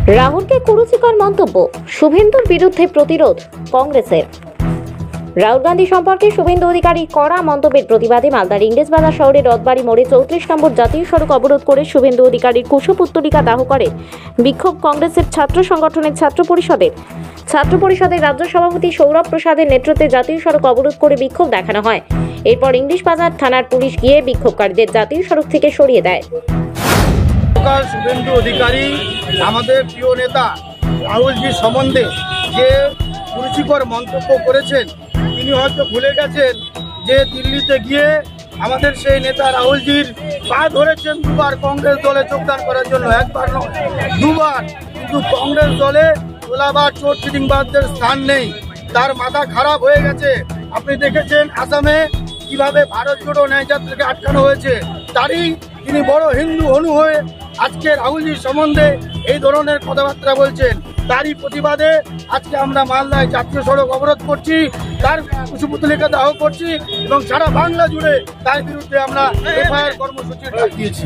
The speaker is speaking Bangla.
রাহুলকে কুরুচিকর মন্তব্য, শুভেন্দুর বিরুদ্ধে প্রতিরোধ কংগ্রেসের। রাহুল গান্ধী সম্পর্কে শুভেন্দু অধিকারী কড়া মন্তব্যের প্রতিবাদে মালদার ইংরেজবাজার শহরের রথবাড়ি মোড়ে 34 নম্বর জাতীয় সড়ক অবরোধ করে শুভেন্দু অধিকারীর কুশপুত্তলিকা দাহ করে বিক্ষোভ কংগ্রেসের ছাত্র সংগঠনের ছাত্র পরিষদের রাজ্য সভাপতি সৌরভ প্রসাদের নেতৃত্বে জাতীয় সড়ক অবরোধ করে বিক্ষোভ দেখানো হয়। এরপর ইংলিশবাজার থানার পুলিশ গিয়ে বিক্ষোভকারীদের জাতীয় সড়ক থেকে সরিয়ে দেয়। শুভেন্দু অধিকারী আমাদের প্রিয় নেতা রাহুলজি সম্বন্ধে যে রুচিকর মন্তব্য করেছেন, তিনি হয়তো ভুলে গেছেন যে দিল্লিতে গিয়ে আমাদের সেই নেতা রাহুলজির পা ধরেছেন দুবার কংগ্রেস দলে যোগদান করার জন্য, একবার নয় দুবার। কিন্তু কংগ্রেস দলে তোলাবাদ চোর চিটিংবাজদের স্থান নেই, তার মাথা খারাপ হয়ে গেছে। আপনি দেখেছেন আসামে কিভাবে ভারত জোড়ো ন্যায়যাত্রাকে আটকানো হয়েছে, তারই তিনি বড় হিন্দু হনু হয়ে আজকে রাহুলজির সম্বন্ধে এই ধরনের কথাবার্তা বলছেন। তারই প্রতিবাদে আজকে আমরা মালদায় জাতীয় সড়ক অবরোধ করছি, তার কুশপুত্তলিকা দাহ করছি এবং সারা বাংলা জুড়ে তার বিরুদ্ধে আমরা এফআইআর কর্মসূচি ডাক দিয়েছি।